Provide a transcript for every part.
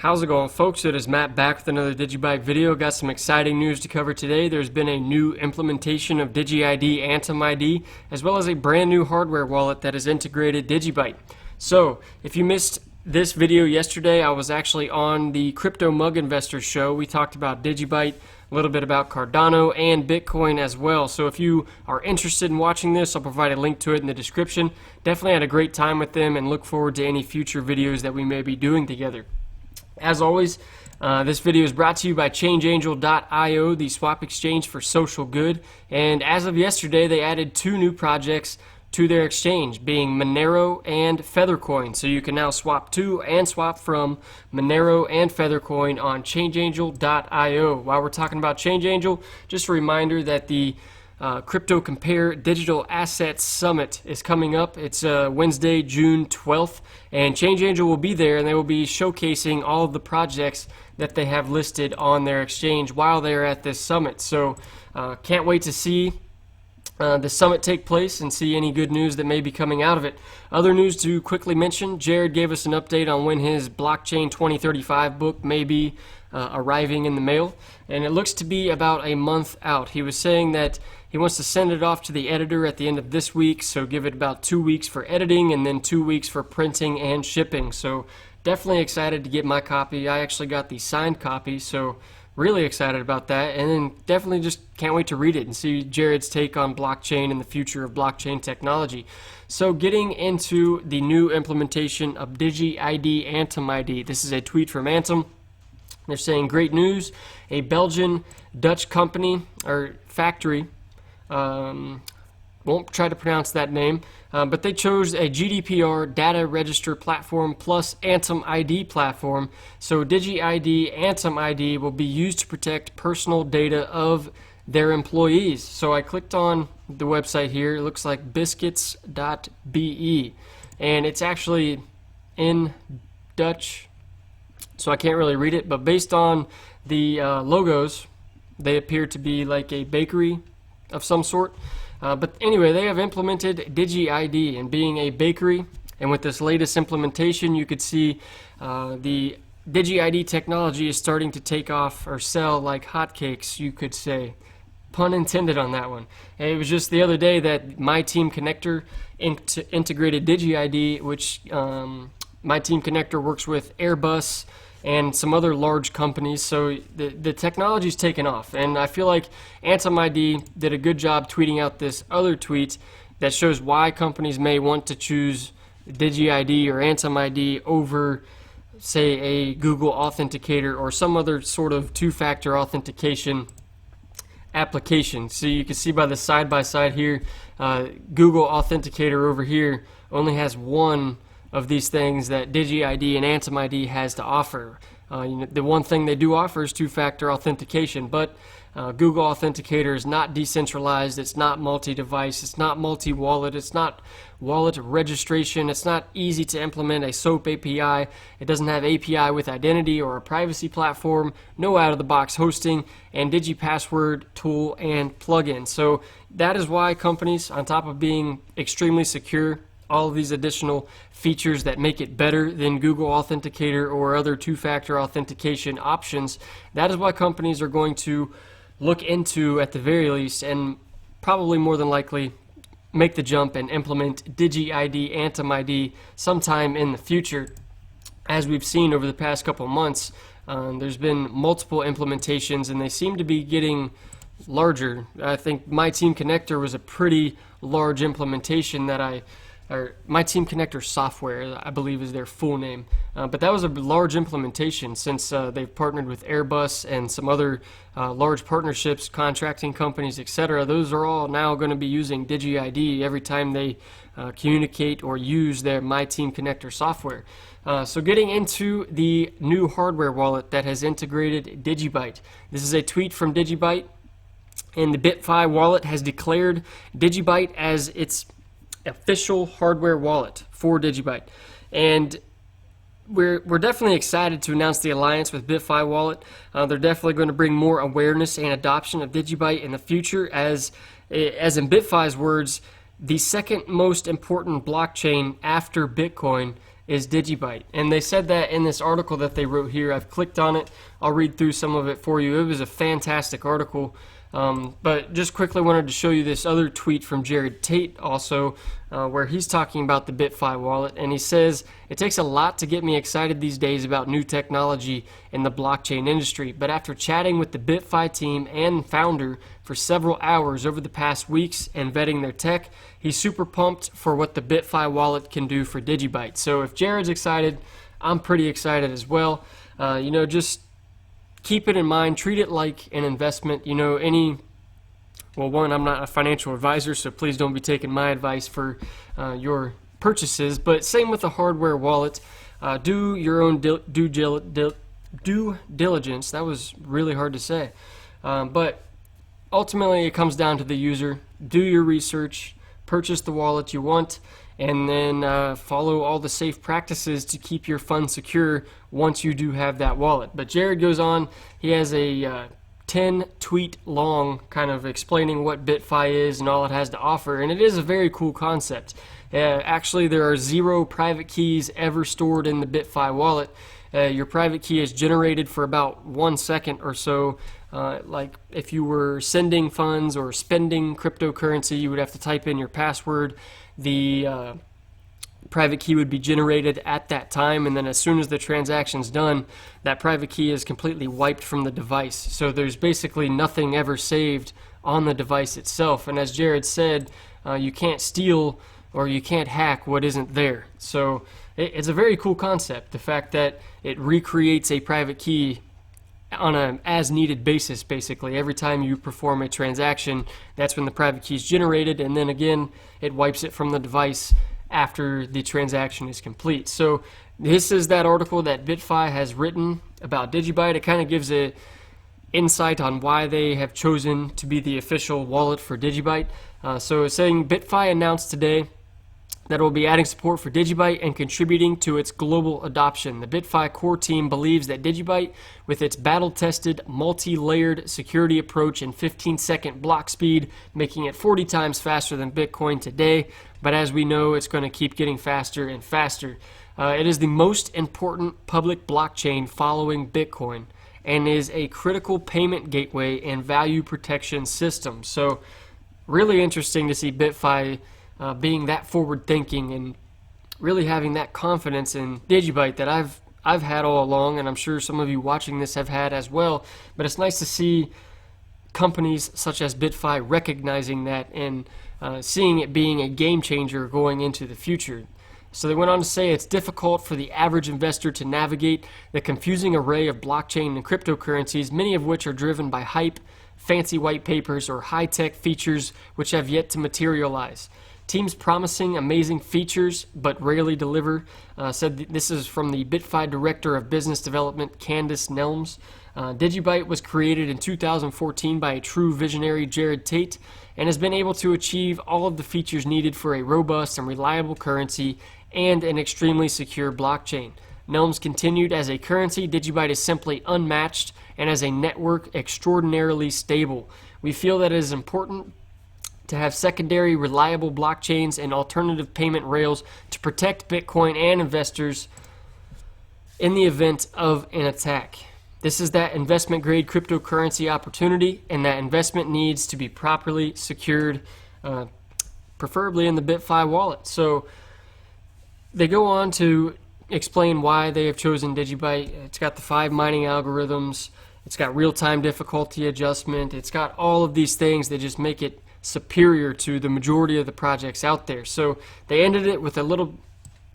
How's it going, folks? It is Matt back with another DigiByte video. Got some exciting news to cover today. There's been a new implementation of Digi-ID AntumID, as well as a brand new hardware wallet that has integrated DigiByte. So, if you missed this video yesterday, I was actually on the Crypto Mug Investors show. We talked about DigiByte, a little bit about Cardano, and Bitcoin as well. So if you are interested in watching this, I'll provide a link to it in the description. Definitely had a great time with them and look forward to any future videos that we may be doing together. As always, this video is brought to you by ChangeAngel.io, the swap exchange for social good. And as of yesterday, they added two new projects to their exchange, being Monero and Feathercoin. So you can now swap to and swap from Monero and Feathercoin on ChangeAngel.io. While we're talking about ChangeAngel, just a reminder that the Crypto Compare Digital Assets Summit is coming up. It's Wednesday, June 12th, and ChangeAngel will be there, and they will be showcasing all of the projects that they have listed on their exchange while they're at this summit. So can't wait to see the summit take place and see any good news that may be coming out of it. Other news to quickly mention, Jared gave us an update on when his Blockchain 2035 book may be arriving in the mail, and it looks to be about a month out. He was saying that he wants to send it off to the editor at the end of this week, so give it about 2 weeks for editing and then 2 weeks for printing and shipping. So definitely excited to get my copy. I actually got the signed copy, so really excited about that, and then definitely just can't wait to read it and see Jared's take on blockchain and the future of blockchain technology. So getting into the new implementation of Digi-ID AntumID. This is a tweet from Antum. They're saying, great news, a Belgian-Dutch company or factory, won't try to pronounce that name, but they chose a GDPR data register platform plus AntumID platform. So Digi-ID AntumID will be used to protect personal data of their employees. So I clicked on the website here. It looks like biscuits.be, and it's actually in Dutch, so I can't really read it, but based on the logos, they appear to be like a bakery of some sort. But anyway, they have implemented Digi-ID, and being a bakery, and with this latest implementation, you could see the Digi-ID technology is starting to take off or sell like hotcakes, you could say. Pun intended on that one. And it was just the other day that My Team Connector integrated Digi-ID, which My Team Connector works with Airbus and some other large companies, so the technology's taken off, and I feel like AntumID did a good job tweeting out this other tweet that shows why companies may want to choose Digi-ID or AntumID over, say, a Google Authenticator or some other sort of two-factor authentication application. So you can see by the side-by-side here, Google Authenticator over here only has one of these things that Digi-ID and AntumID has to offer. The one thing they do offer is two-factor authentication, but Google Authenticator is not decentralized, it's not multi-device, it's not multi-wallet, it's not wallet registration, it's not easy to implement a SOAP API, it doesn't have API with identity or a privacy platform, no out-of-the-box hosting, and DigiPassword tool and plugin. So that is why companies, on top of being extremely secure, all of these additional features that make it better than Google Authenticator or other two-factor authentication options, that is why companies are going to look into, at the very least, and probably more than likely make the jump and implement Digi-ID AntumID sometime in the future. As we've seen over the past couple months, there's been multiple implementations and they seem to be getting larger. I think My Team Connector was a pretty large implementation that My Team Connector Software, I believe, is their full name. But that was a large implementation since they've partnered with Airbus and some other large partnerships, contracting companies, etc. Those are all now going to be using Digi-ID every time they communicate or use their My Team Connector software. So getting into the new hardware wallet that has integrated DigiByte. This is a tweet from DigiByte, and the BitFi wallet has declared DigiByte as its official hardware wallet for DigiByte, and we're definitely excited to announce the alliance with BitFi Wallet. They're definitely going to bring more awareness and adoption of DigiByte in the future, as in BitFi's words, the second most important blockchain after Bitcoin is DigiByte. And they said that in this article that they wrote here. I've clicked on it. I'll read through some of it for you. It was a fantastic article. But just quickly wanted to show you this other tweet from Jared Tate also, where he's talking about the BitFi wallet, and he says, "It takes a lot to get me excited these days about new technology in the blockchain industry, but after chatting with the BitFi team and founder for several hours over the past weeks and vetting their tech, he's super pumped for what the BitFi wallet can do for DigiByte." So if Jared's excited, I'm pretty excited as well. Just keep it in mind, treat it like an investment. One, I'm not a financial advisor, so please don't be taking my advice for your purchases, but same with a hardware wallet. Do your own due diligence. That was really hard to say. But ultimately it comes down to the user. Do your research, purchase the wallet you want, and then follow all the safe practices to keep your funds secure once you do have that wallet. But Jared goes on, he has a 10 tweet long kind of explaining what BitFi is and all it has to offer, and it is a very cool concept. Actually, there are 0 private keys ever stored in the BitFi wallet. Your private key is generated for about 1 second or so. Like if you were sending funds or spending cryptocurrency, you would have to type in your password. The private key would be generated at that time, and then as soon as the transaction's done, that private key is completely wiped from the device. So there's basically nothing ever saved on the device itself. And as Jared said, you can't steal or you can't hack what isn't there. So it's a very cool concept, the fact that it recreates a private key on an as-needed basis. Basically every time you perform a transaction, that's when the private key is generated, and then again it wipes it from the device after the transaction is complete. So this is that article that BitFi has written about DigiByte. It kind of gives a insight on why they have chosen to be the official wallet for DigiByte. So it's saying BitFi announced today that it will be adding support for DigiByte and contributing to its global adoption. The BitFi core team believes that DigiByte, with its battle-tested, multi-layered security approach and 15-second block speed, making it 40 times faster than Bitcoin today, but as we know, it's going to keep getting faster and faster. It is the most important public blockchain following Bitcoin and is a critical payment gateway and value protection system. So really interesting to see BitFi being that forward-thinking and really having that confidence in DigiByte that I've had all along, and I'm sure some of you watching this have had as well. But it's nice to see companies such as BitFi recognizing that and seeing it being a game changer going into the future. So they went on to say it's difficult for the average investor to navigate the confusing array of blockchain and cryptocurrencies, many of which are driven by hype, fancy white papers, or high-tech features which have yet to materialize. Teams promising amazing features but rarely deliver, said this is from the BitFi Director of Business Development, Candace Nelms. DigiByte was created in 2014 by a true visionary, Jared Tate, and has been able to achieve all of the features needed for a robust and reliable currency and an extremely secure blockchain. Nelms continued, as a currency, DigiByte is simply unmatched, and as a network, extraordinarily stable. We feel that it is important to have secondary, reliable blockchains and alternative payment rails to protect Bitcoin and investors in the event of an attack. This is that investment-grade cryptocurrency opportunity, and that investment needs to be properly secured, preferably in the BitFi wallet. So they go on to explain why they have chosen DigiByte. It's got the 5 mining algorithms. It's got real-time difficulty adjustment. It's got all of these things that just make it superior to the majority of the projects out there. So they ended it with a little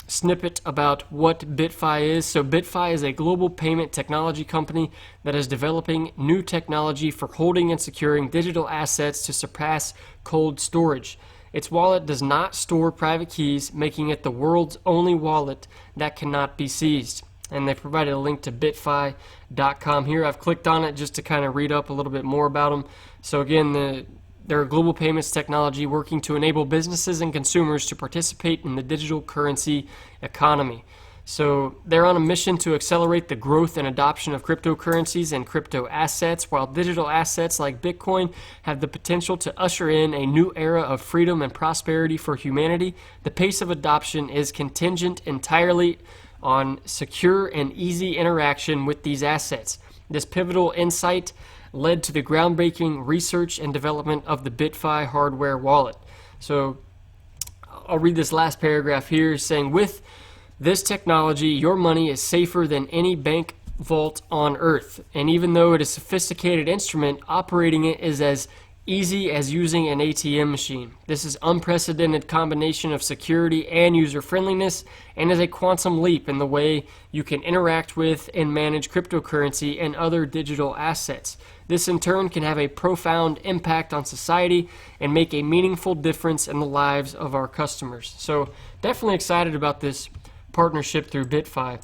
snippet about what BitFi is. So BitFi is a global payment technology company that is developing new technology for holding and securing digital assets to surpass cold storage. Its wallet does not store private keys, making it the world's only wallet that cannot be seized. And they provided a link to bitfi.com here. I've clicked on it just to kind of read up a little bit more about them. So again, they're a global payments technology working to enable businesses and consumers to participate in the digital currency economy. So they're on a mission to accelerate the growth and adoption of cryptocurrencies and crypto assets, while digital assets like Bitcoin have the potential to usher in a new era of freedom and prosperity for humanity. The pace of adoption is contingent entirely on secure and easy interaction with these assets. This pivotal insight led to the groundbreaking research and development of the BitFi hardware wallet. So I'll read this last paragraph here saying, with this technology, your money is safer than any bank vault on earth. And even though it is a sophisticated instrument, operating it is as easy as using an ATM machine. This is unprecedented combination of security and user friendliness, and is a quantum leap in the way you can interact with and manage cryptocurrency and other digital assets. This in turn can have a profound impact on society and make a meaningful difference in the lives of our customers. So definitely excited about this partnership through BitFi.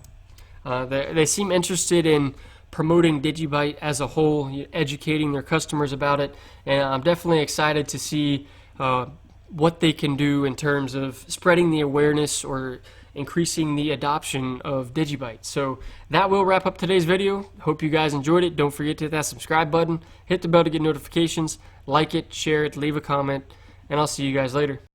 They seem interested in promoting DigiByte as a whole, educating their customers about it, and I'm definitely excited to see what they can do in terms of spreading the awareness or increasing the adoption of DigiByte. So that will wrap up today's video. Hope you guys enjoyed it. Don't forget to hit that subscribe button, hit the bell to get notifications, like it, share it, leave a comment, and I'll see you guys later.